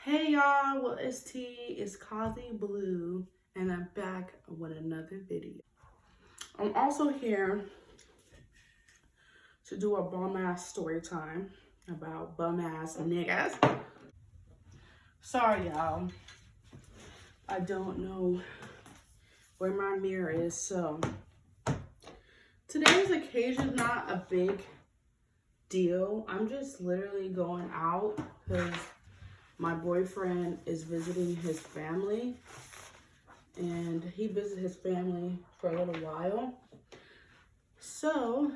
Hey y'all, well it's Kausi Bluu, and I'm back with another video. I'm also here to do a bum ass story time about bum ass niggas. Sorry y'all, I don't know where my mirror is, so today's occasion is not a big deal. I'm just literally going out because my boyfriend is visiting his family, and he visited his family for a little while. So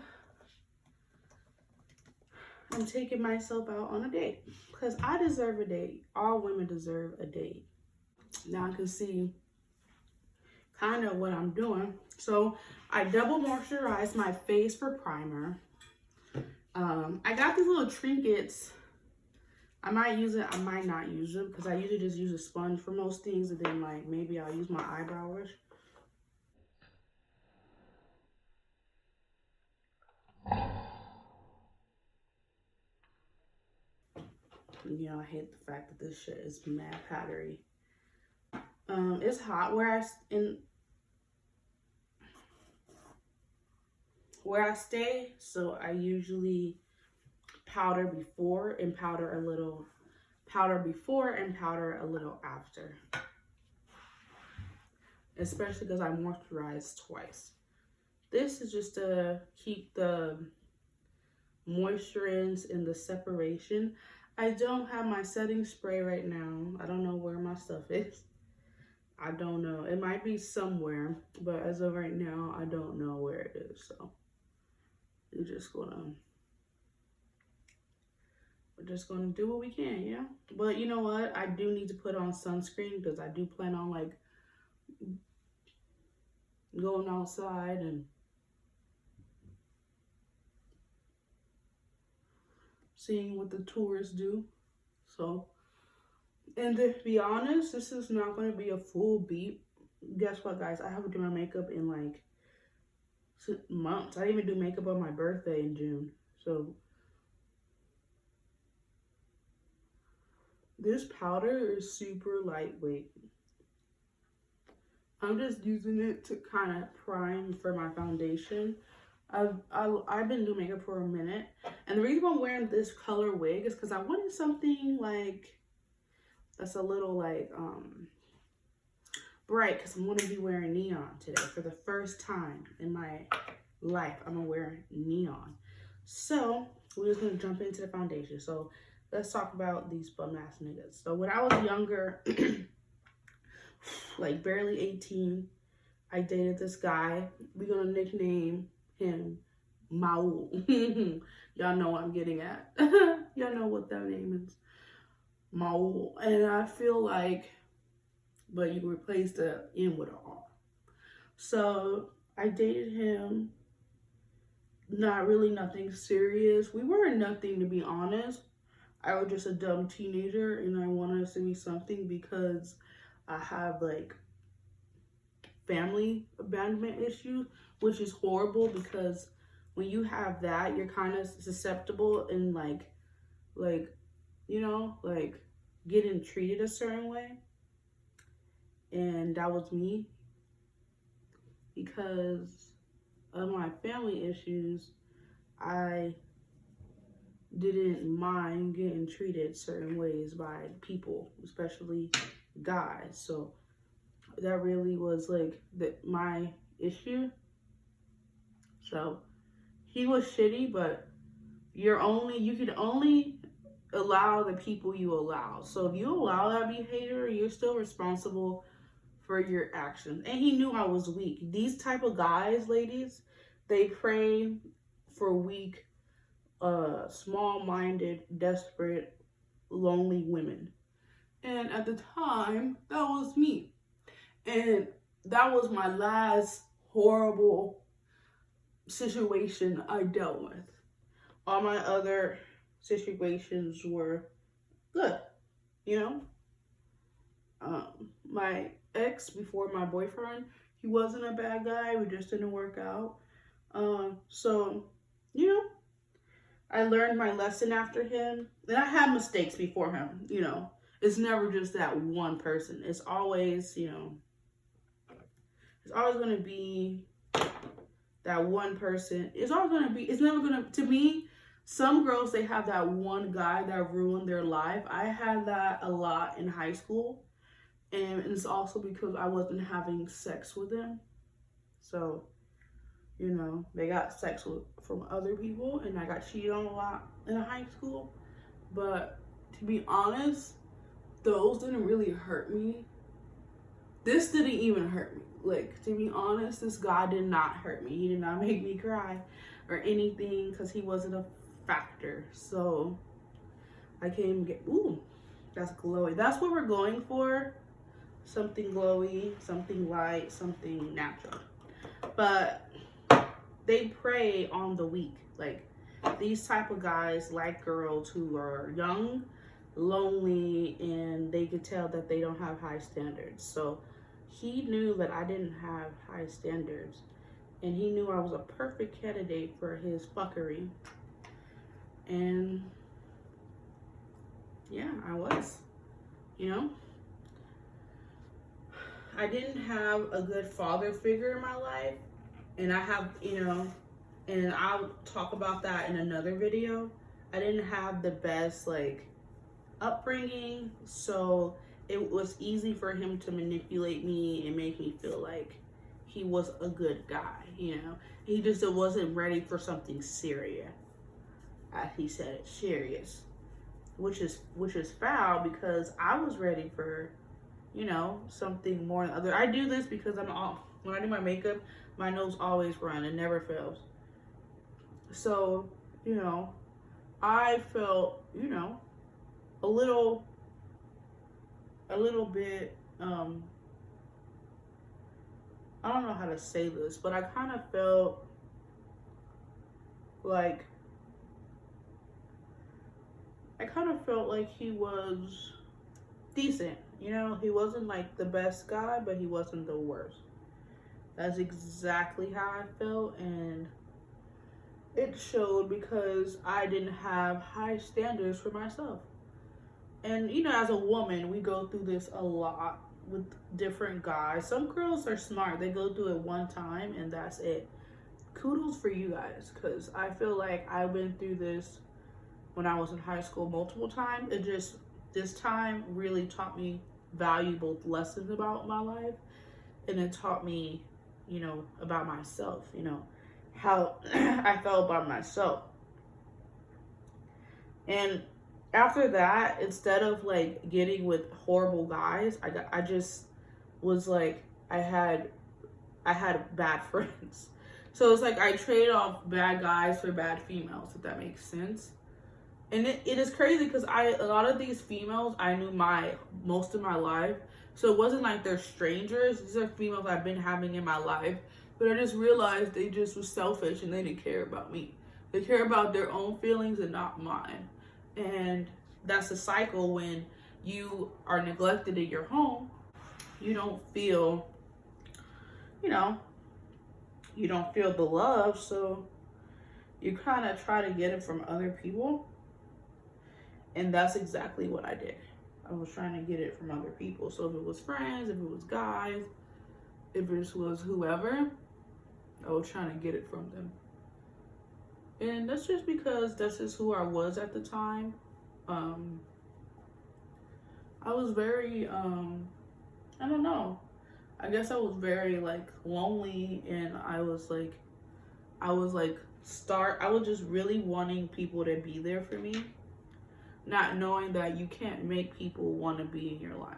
I'm taking myself out on a date because I deserve a date. All women deserve a date. Now I can see kind of what I'm doing. So I double moisturize my face for primer. I got these little trinkets. I might use it, I might not use it, because I usually just use a sponge for most things, and then like maybe I'll use my eyebrow brush. You know, I hate the fact that this shit is mad powdery. It's hot where I stay, so I usually powder before and powder a little after. Especially because I moisturize twice. This is just to keep the moisturance and the separation. I don't have my setting spray right now. I don't know where my stuff is. I don't know. It might be somewhere, but as of right now, I don't know where it is. So we're just gonna do what we can, yeah. But you know what? I do need to put on sunscreen because I do plan on like going outside and seeing what the tourists do. So, and to be honest, this is not going to be a full beat. Guess what, guys? I haven't done my makeup in like months. I didn't even do makeup on my birthday in June. So this powder is super lightweight. I'm just using it to kind of prime for my foundation. I've been doing makeup for a minute, and the reason why I'm wearing this color wig is because I wanted something like that's a little like bright, because I'm going to be wearing neon today for the first time in my life. I'm gonna wear neon. So we're just gonna jump into the foundation. So let's talk about these bum ass niggas. So when I was younger, like barely 18, I dated this guy. We're gonna nickname him Maul. Y'all know what I'm getting at. Y'all know what that name is. Maul. And I feel like, but you can replace the N with an R. So I dated him. Not really nothing serious. We weren't nothing, to be honest. I was just a dumb teenager, and I wanted us to be something because I have like family abandonment issues, which is horrible because when you have that, you're kind of susceptible and like you know, like getting treated a certain way. And that was me because of my family issues. I didn't mind getting treated certain ways by people, especially guys. So that really was like my issue. So he was shitty, but you can only allow the people you allow. So if you allow that behavior, you're still responsible for your actions. And he knew I was weak. These type of guys, ladies, they prey for weak, small-minded, desperate, lonely women. And at the time, that was me. And that was my last horrible situation I dealt with. All my other situations were good, you know? My ex before my boyfriend, he wasn't a bad guy. We just didn't work out. So, you know, I learned my lesson after him. And I had mistakes before him, you know. it's never just that one person. It's always, it's always going to be that one person. It's always going to be, it's never going to me, some girls, they have that one guy that ruined their life. I had that a lot in high school. And it's also because I wasn't having sex with them. So, they got sex from other people, and I got cheated on a lot in high school. But to be honest, those didn't really hurt me. This didn't even hurt me. Like, to be honest, this guy did not hurt me. He did not make me cry or anything because he wasn't a factor. So I came get, ooh, that's glowy. That's what we're going for. Something glowy, something light, something natural. But they prey on the weak. Like, these type of guys like girls who are young, lonely, and they could tell that they don't have high standards. So he knew that I didn't have high standards, and he knew I was a perfect candidate for his fuckery. And yeah, I was, I didn't have a good father figure in my life, and I have, and I'll talk about that in another video. I didn't have the best, upbringing, so it was easy for him to manipulate me and make me feel like he was a good guy, He just wasn't ready for something serious. As he said it, serious. Which is foul, because I was ready for, something more than other. I do this because when I do my makeup, my nose always run. It never fails. So, I felt, a little bit, I don't know how to say this, but I kind of felt like he was decent, he wasn't like the best guy, but he wasn't the worst. That's exactly how I felt, and it showed because I didn't have high standards for myself. And as a woman, we go through this a lot with different guys. Some girls are smart, they go through it one time and that's it. Kudos for you guys, because I feel like I went through this when I was in high school multiple times. It just, this time really taught me valuable lessons about my life, and it taught me, about myself, how I felt about myself. And after that, instead of getting with horrible guys, I just was like, I had bad friends. So it's like I traded off bad guys for bad females, if that makes sense. And it is crazy because a lot of these females I knew most of my life. So it wasn't like they're strangers. These are females I've been having in my life. But I just realized they just were selfish and they didn't care about me. They care about their own feelings and not mine. And that's a cycle. When you are neglected in your home, you don't feel, you don't feel the love. So you kind of try to get it from other people. And that's exactly what I did. I was trying to get it from other people. So if it was friends, if it was guys, if it was whoever, I was trying to get it from them. And that's just because that's just who I was at the time. I was very, I don't know. I guess I was very lonely, and I was just really wanting people to be there for me. Not knowing that you can't make people want to be in your life.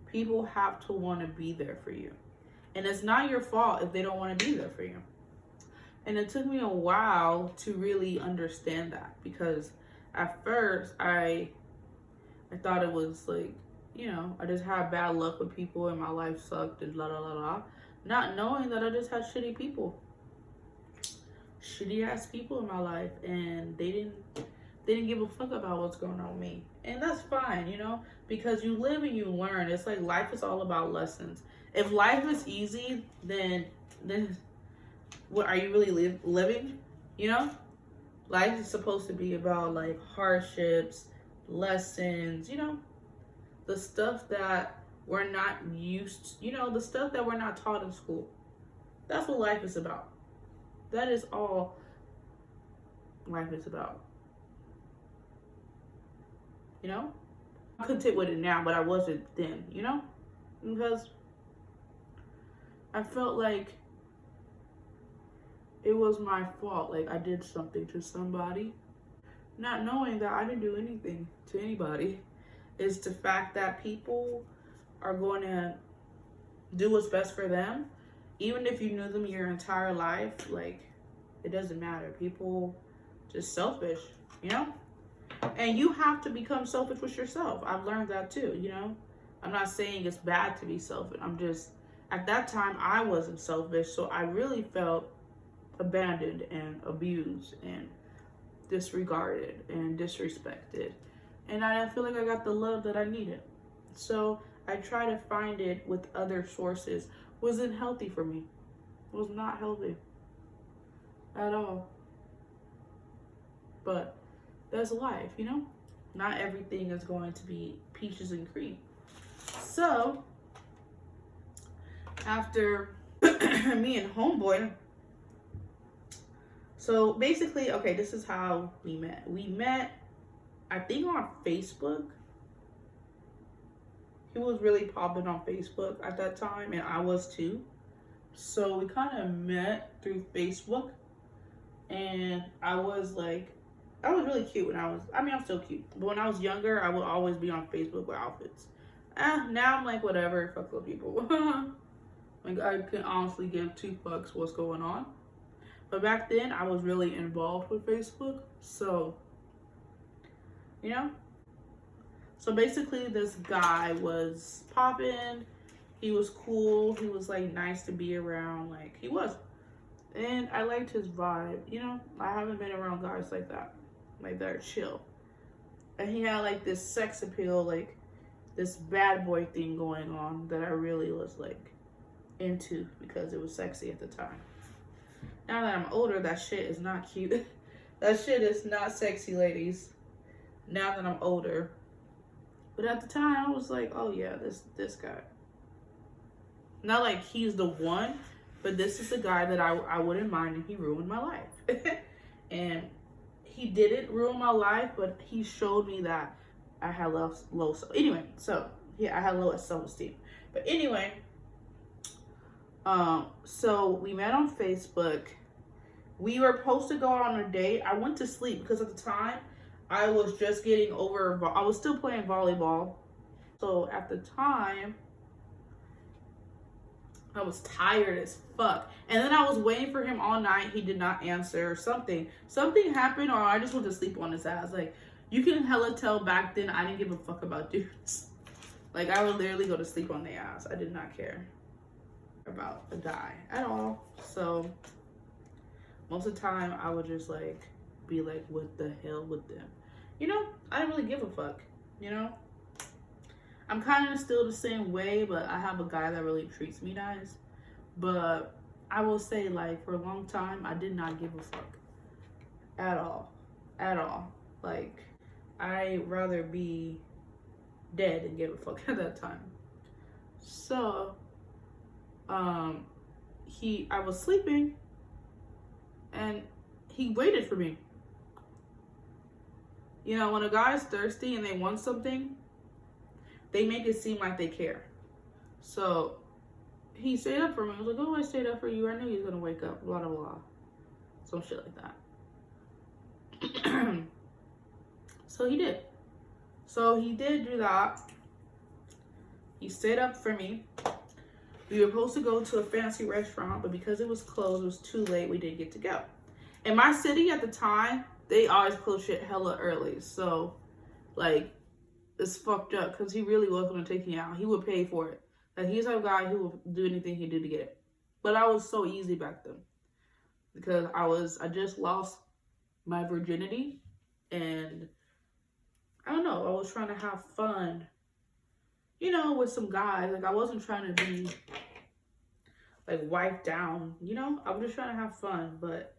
People have to want to be there for you. And it's not your fault if they don't want to be there for you. And it took me a while to really understand that, because at first I thought it was I just had bad luck with people and my life sucked and la la la la. Not knowing that I just had shitty people. Shitty ass people in my life, and they didn't give a fuck about what's going on with me. And that's fine, because you live and you learn. It's like life is all about lessons. If life is easy, then what are you really living? Life is supposed to be about hardships, lessons, the stuff that we're not used to, the stuff that we're not taught in school. That's what life is about. That is all life is about. I'm content with it now, but I wasn't then, because I felt like it was my fault. Like I did something to somebody, not knowing that I didn't do anything to anybody. It's the fact that people are going to do what's best for them. Even if you knew them your entire life, like, it doesn't matter. People just selfish, And you have to become selfish with yourself. I've learned that too, I'm not saying it's bad to be selfish. I'm just, at that time, I wasn't selfish. So I really felt abandoned and abused and disregarded and disrespected. And I didn't feel like I got the love that I needed. So I tried to find it with other sources. Wasn't healthy for me. Was not healthy at all. But that's life, Not everything is going to be peaches and cream. So after me and homeboy, so basically, okay, this is how we met. We met, I think, on Facebook. He was really popping on Facebook at that time, and I was too. So we kind of met through Facebook, and I was really cute when I'm still cute. But when I was younger, I would always be on Facebook with outfits. Now I'm like, whatever, fuck those people. Like, I can honestly give two fucks what's going on. But back then, I was really involved with Facebook. So, So basically, this guy was popping. He was cool. He was, like, nice to be around. Like, he was. And I liked his vibe, I haven't been around guys like that. Like, they're chill. And he had, like, this sex appeal, like, this bad boy thing going on that I really was, like, into because it was sexy at the time. Now that I'm older, that shit is not cute. That shit is not sexy, ladies. Now that I'm older. But at the time, I was like, oh, yeah, this guy. Not like he's the one, but this is the guy that I wouldn't mind if he ruined my life. And he didn't ruin my life, but he showed me that I had low anyway, so yeah, I had low self-esteem. But anyway, so we met on Facebook. We were supposed to go on a date. I went to sleep because at the time I was just getting over, I was still playing volleyball. So at the time, I was tired as fuck. And then I was waiting for him all night. He did not answer or something. Something happened, or I just went to sleep on his ass. Like, you can hella tell back then I didn't give a fuck about dudes. Like, I would literally go to sleep on their ass. I did not care about a guy at all. So most of the time I would just like be like, what the hell with them? I didn't really give a fuck, I'm kind of still the same way, but I have a guy that really treats me nice. But I will say, like, for a long time, I did not give a fuck at all. At all. Like, I'd rather be dead than give a fuck at that time. So, I was sleeping, and he waited for me. When a guy's thirsty and they want something, they make it seem like they care. So he stayed up for me. I was like, oh, I stayed up for you. I knew he was going to wake up, blah, blah, blah. Some shit like that. So he did. So he did do that. He stayed up for me. We were supposed to go to a fancy restaurant, but because it was closed, it was too late, we didn't get to go. In my city at the time, they always close shit hella early. So, like, it's fucked up because he really was going to take me out. He would pay for it. Like, he's a guy who would do anything he'd do to get it. But I was so easy back then because I just lost my virginity, and I don't know, I was trying to have fun, with some guys. Like, I wasn't trying to be like wiped down, I was just trying to have fun. But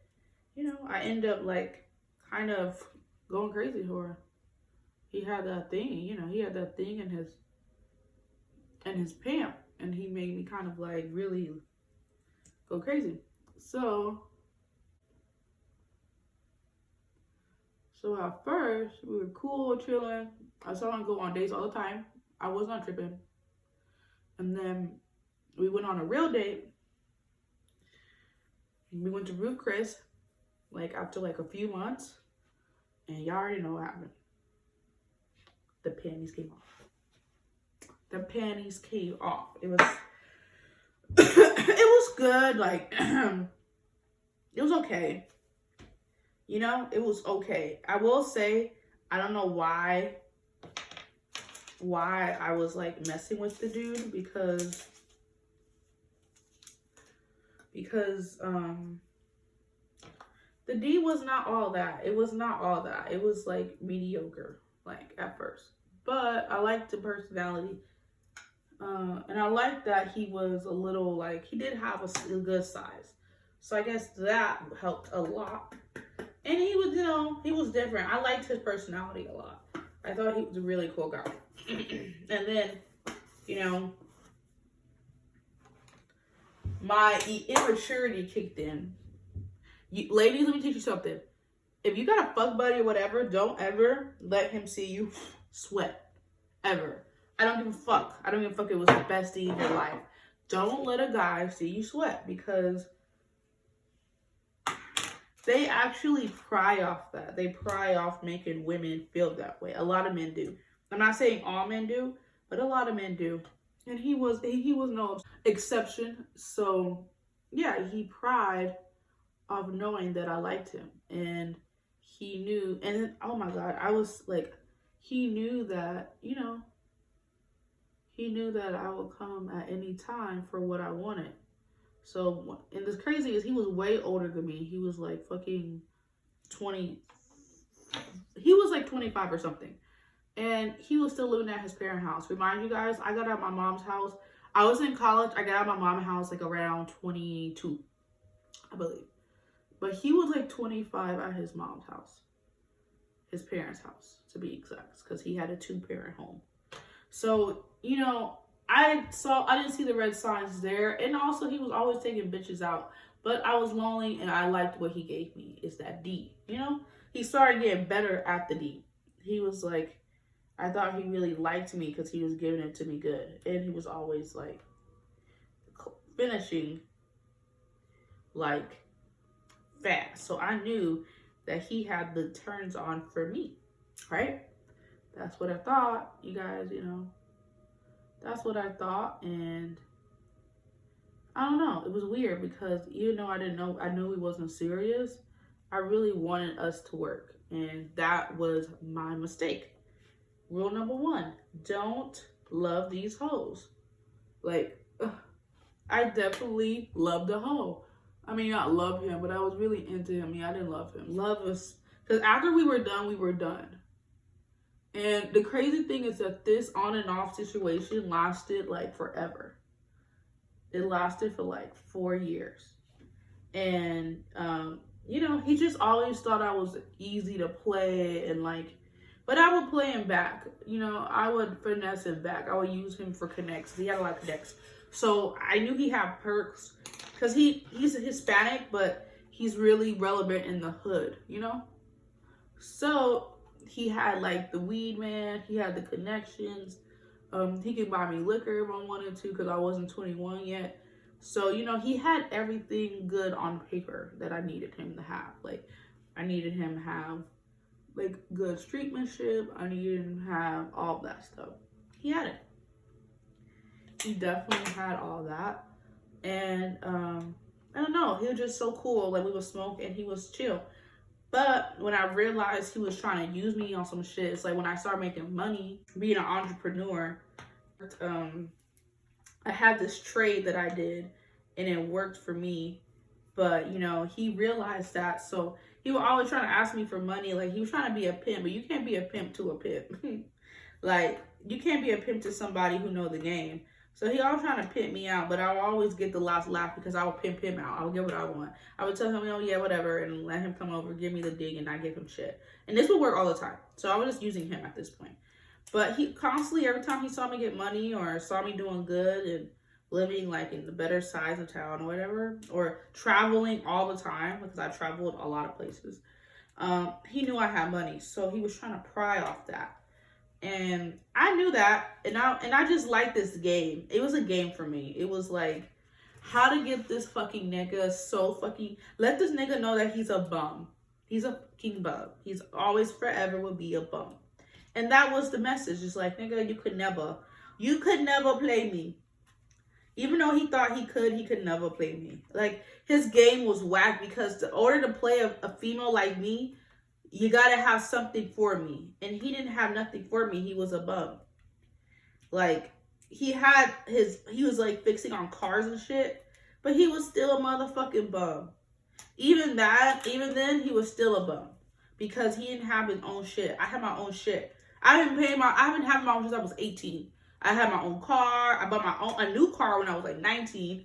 I end up like kind of going crazy for her. He had that thing, he had that thing in his and his pimp, and he made me kind of like really go crazy. So at first we were cool, chilling. I saw him go on dates all the time. I was not tripping. And then we went on a real date. We went to Ruth Chris, like after like a few months, and y'all already know what happened. The panties came off. The panties came off. It was it was good, like it was okay. You know, it was okay. I will say, I don't know why I was like messing with the dude, because the D was not all that. It was not all that. It was like mediocre, like at first. But I liked the personality. And I liked that he was a little like, he did have a good size. So I guess that helped a lot. And he was, you know, he was different. I liked his personality a lot. I thought he was a really cool guy. And then, you know, my immaturity kicked in. Ladies, let me teach you something. If you got a fuck buddy or whatever, don't ever let him see you sweat. Ever. I don't give a fuck. I don't give a fuck if it was the bestie in your life. Don't let a guy see you sweat, because they actually pry off that. They pry off making women feel that way. A lot of men do. I'm not saying all men do, but a lot of men do. And he was no exception. So yeah, he pried of knowing that I liked him, and he knew. And then, oh my God, I was like, he knew that, you know, he knew that I would come at any time for what I wanted. So, and this crazy is he was way older than me. He was like fucking 20. He was like 25 or something. And he was still living at his parents' house. Remind you guys, I got out of my mom's house. I was in college. I got out of my mom's house like around 22, I believe. But he was like 25 at his mom's house. His parents' house, to be exact. Because he had a 2-parent home. So, you know, I didn't see the red signs there. And also, he was always taking bitches out. But I was lonely, and I liked what he gave me. Is that D, you know? He started getting better at the D. He was like, I thought he really liked me because he was giving it to me good. And he was always like finishing like fast. So I knew that he had the turns on for me, right? That's what I thought, you guys, you know. That's what I thought. And I don't know. It was weird because even though I knew he wasn't serious, I really wanted us to work. And that was my mistake. Rule number 1, don't love these hoes. Like, I definitely loved a hoe. I mean, not love him, but I was really into him. Yeah, I didn't love him. Love was, because after we were done, we were done. And the crazy thing is that this on and off situation lasted like forever. It lasted for like 4 years. And, you know, he just always thought I was easy to play and like, but I would play him back. You know, I would finesse him back. I would use him for connects. He had a lot of connects. So I knew he had perks because he's Hispanic, but he's really relevant in the hood, you know? So he had like the weed man. He had the connections. He could buy me liquor if I wanted to because I wasn't 21 yet. So, you know, he had everything good on paper that I needed him to have. Like, I needed him to have like good streetmanship. I needed him to have all that stuff. He had it. He definitely had all that. And I don't know, he was just so cool. Like, we would smoke and he was chill. But when I realized he was trying to use me on some shit, it's like when I started making money, being an entrepreneur, I had this trade that I did and it worked for me. But, you know, he realized that. So he was always trying to ask me for money. Like, he was trying to be a pimp, but you can't be a pimp to a pimp. Like, you can't be a pimp to somebody who know the game. So he always trying to pimp me out, but I would always get the last laugh because I would pimp him out. I would get what I want. I would tell him, oh yeah, whatever, and let him come over, give me the dig, and I give him shit. And this would work all the time. So I was just using him at this point. But he constantly, every time he saw me get money or saw me doing good and living like in the better sides of town or whatever, or traveling all the time, because I traveled a lot of places, he knew I had money. So he was trying to pry off that. And I knew that, and I just liked this game. It was a game for me. It was like, how to get this fucking nigga so fucking, let this nigga know that he's a bum. He's a fucking bum. He's always forever will be a bum. And that was the message. It's like, nigga, you could never play me. Even though he thought he could never play me. Like, his game was whack, because in order to play a female like me, you gotta have something for me. And he didn't have nothing for me. Then was like fixing on cars and shit, but he was still a motherfucking bum. Even then, he was still a bum, because he didn't have his own shit. I had my own shit. I haven't had my own since I was 18. I had my own car. I bought a new car when I was like 19.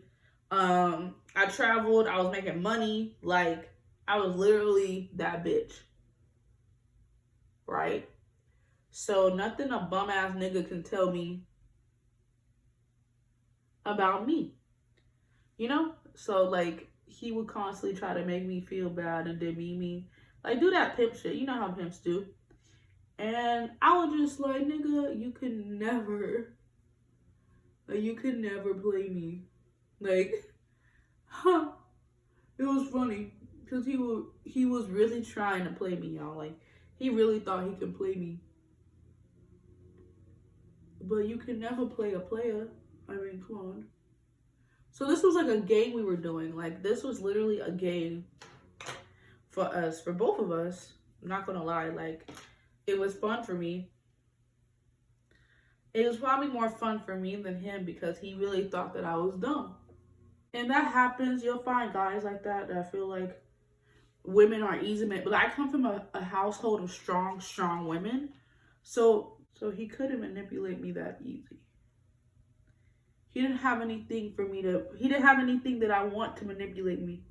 I traveled. I was making money. Like, I was literally that bitch. Right? So nothing a bum ass nigga can tell me about me. You know? So like, he would constantly try to make me feel bad and demean me. Like, do that pimp shit. You know how pimps do. And I was just like, nigga, you can never play me. Like, huh. It was funny, because he was really trying to play me, y'all. Like, he really thought he could play me. But you can never play a player. I mean, come on. So this was like a game we were doing. Like, this was literally a game for us, for both of us. I'm not gonna lie. Like, it was fun for me. It was probably more fun for me than him, because he really thought that I was dumb. And that happens. You'll find guys like that feel like women are easy men. But I come from a household of strong women. So he couldn't manipulate me that easy. He didn't have anything that I want to manipulate me.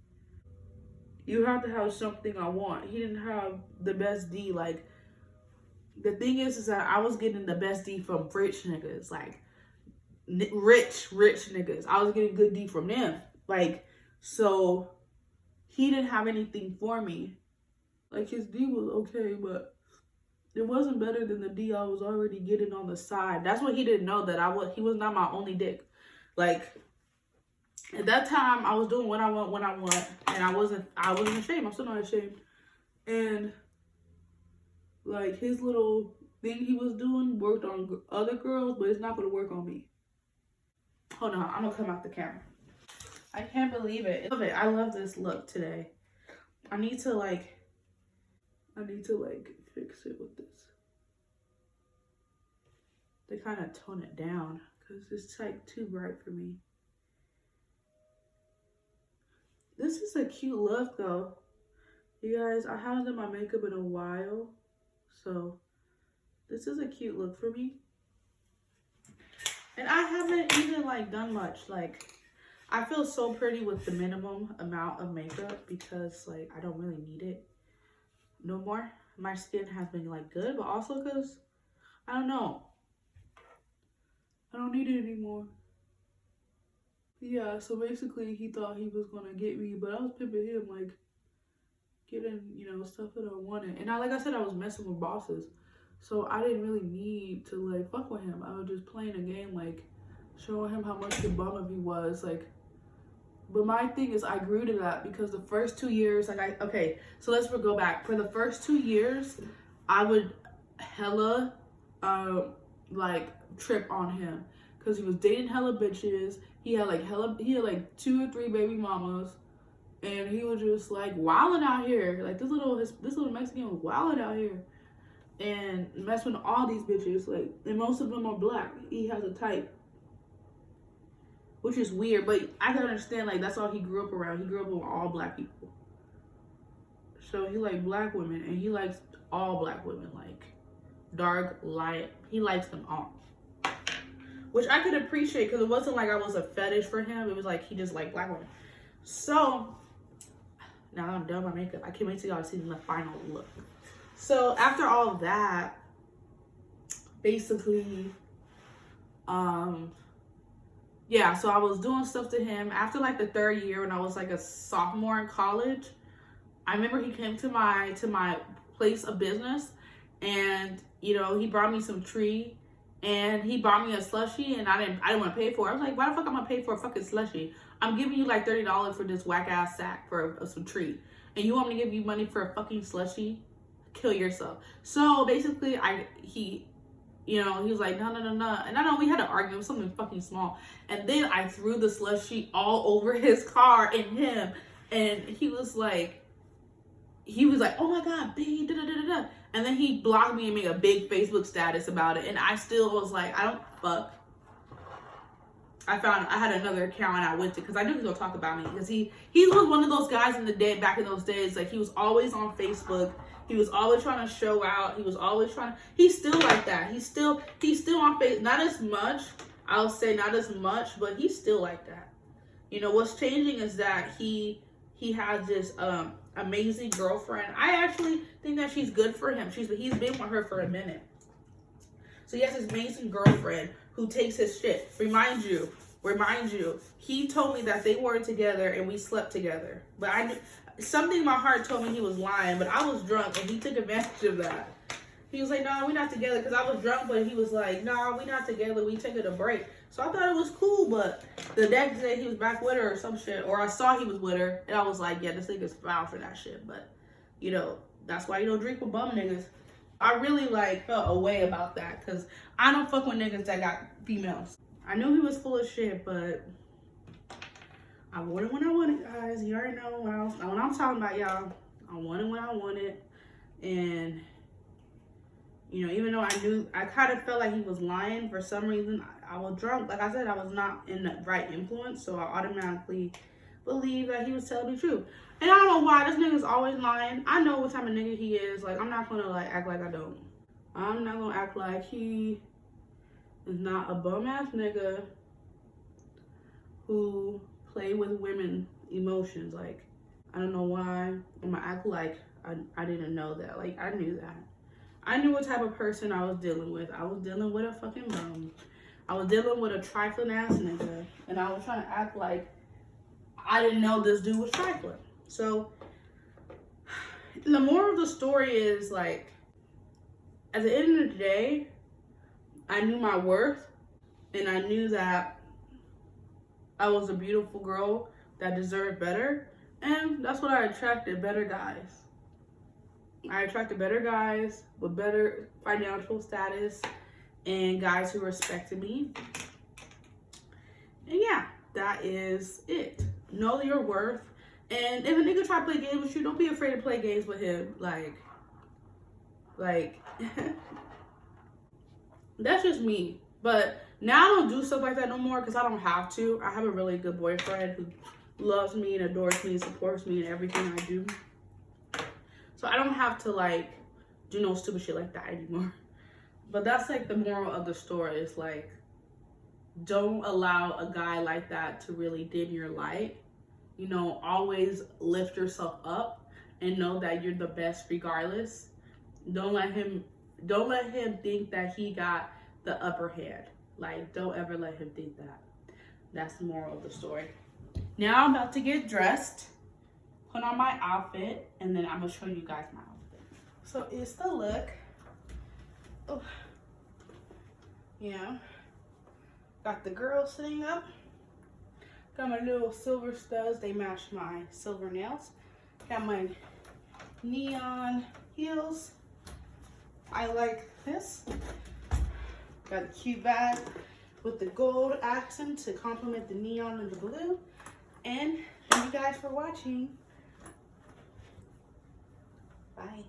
You have to have something I want. He didn't have the best D. Like, the thing is that I was getting the best D from rich niggas. Like, rich niggas. I was getting good D from them. Like, so he didn't have anything for me. Like, his D was okay, but it wasn't better than the D I was already getting on the side. That's what he didn't know, that he was not my only dick. Like, at that time, I was doing what I want, and I wasn't ashamed. I'm still not ashamed. And like, his little thing he was doing worked on other girls, but it's not gonna work on me. Hold on, I'm gonna come out the camera. I can't believe it. I love this look today. I need to fix it with this. They kind of tone it down, because it's like too bright for me. This is a cute look though. You guys, I haven't done my makeup in a while, so this is a cute look for me. And I haven't even like done much. Like, I feel so pretty with the minimum amount of makeup, because like, I don't really need it no more. My skin has been like good, but also because, I don't know, I don't need it anymore. Yeah, so basically he thought he was gonna get me, but I was pimping him, like, getting, stuff that I wanted. And like I said, I was messing with bosses, so I didn't really need to like fuck with him. I was just playing a game, like showing him how much the bum of he was. Like, but my thing is, I grew to that, because the first 2 years, like, okay, so let's go back. For the first 2 years, I would hella like trip on him, because he was dating hella bitches. He had like 2 or 3 baby mamas, and he was just like wilding out here. Like, this little Mexican was wilding out here and messing with all these bitches. Like, and most of them are black. He has a type, which is weird, but I can understand. Like, that's all he grew up around. He grew up with all black people, so he liked black women, and he likes all black women, like dark, light. He likes them all, which I could appreciate, because it wasn't like I was a fetish for him. It was like he just liked black women. So now I'm done with my makeup. I can't wait till y'all see the final look. So after all of that, basically, yeah, so I was doing stuff to him after like the 3rd year when I was like a sophomore in college. I remember he came to my place of business, and you know, he brought me some tree, and he bought me a slushie, and I didn't want to pay for it. I was like, why the fuck I'm gonna pay for a fucking slushie? I'm giving you like $30 for this whack ass sack for some tree, and you want me to give you money for a fucking slushie? Kill yourself. So basically, he was like, no. And I know we had an argument, it was something fucking small. And then I threw the slushie all over his car and him. And he was like, oh my God, babe, da. And then he blocked me and made a big Facebook status about it. And I still was like, I don't fuck. I had another account and I went to, because I knew he was gonna talk about me. Because he was one of those guys back in those days, like he was always on Facebook. He was always trying to show out. He was always he's still like that. He's still on Facebook. Not as much, I'll say not as much, but he's still like that. You know, what's changing is that he has this amazing girlfriend. I actually think that she's good for him. He's been with her for a minute. So he has this amazing girlfriend who takes his shit. Remind you, he told me that they were together and we slept together. But I knew, something in my heart told me he was lying, but I was drunk and he took advantage of that. He was like, no, we're not together, because I was drunk, but he was like, no, we're not together, we taking a break. So I thought it was cool, but the next day he was back with her or some shit, or I saw he was with her, and I was like, yeah, this nigga's foul for that shit. But, you know, that's why you don't drink with bum niggas. I really, like, felt a way about that, because I don't fuck with niggas that got females. I knew he was full of shit, but I want it when I want it, guys. You already know what I'm talking about, y'all. I want it when I want it. And, you know, even though I kind of felt like he was lying for some reason, I was drunk. Like I said, I was not in the right influence, so I automatically believed that he was telling me the truth. And I don't know why. This nigga's always lying. I know what type of nigga he is. Like, I'm not gonna, like, act like I don't. I'm not gonna act like he is not a bum-ass nigga who play with women emotions. Like, I don't know why I'm gonna act like I didn't know that. Like, I knew that. I knew what type of person I was dealing with. I was dealing with a fucking bum. I was dealing with a trifling ass nigga, and I was trying to act like I didn't know this dude was trifling. So the moral of the story is, like, at the end of the day, I knew my worth, and I knew that I was a beautiful girl that deserved better, and that's what I attracted, better guys. I attracted better guys with better financial status and guys who respected me. And yeah, that is it. Know your worth. And if a nigga try to play games with you, don't be afraid to play games with him. Like, that's just me. But now I don't do stuff like that no more because I don't have to. I have a really good boyfriend who loves me and adores me and supports me in everything I do. So I don't have to, like, do no stupid shit like that anymore. But that's, like, the moral of the story is, like, don't allow a guy like that to really dim your light. You know, always lift yourself up and know that you're the best regardless. Don't let him think that he got the upper hand. Like, don't ever let him think that. That's the moral of the story. Now I'm about to get dressed, put on my outfit, and then I'm gonna show you guys my outfit. So it's the look. Oh, yeah. Got the girl sitting up. Got my little silver studs. They match my silver nails. Got my neon heels. I like this. Got a cute bag with the gold accent to complement the neon and the blue. And thank you guys for watching. Bye.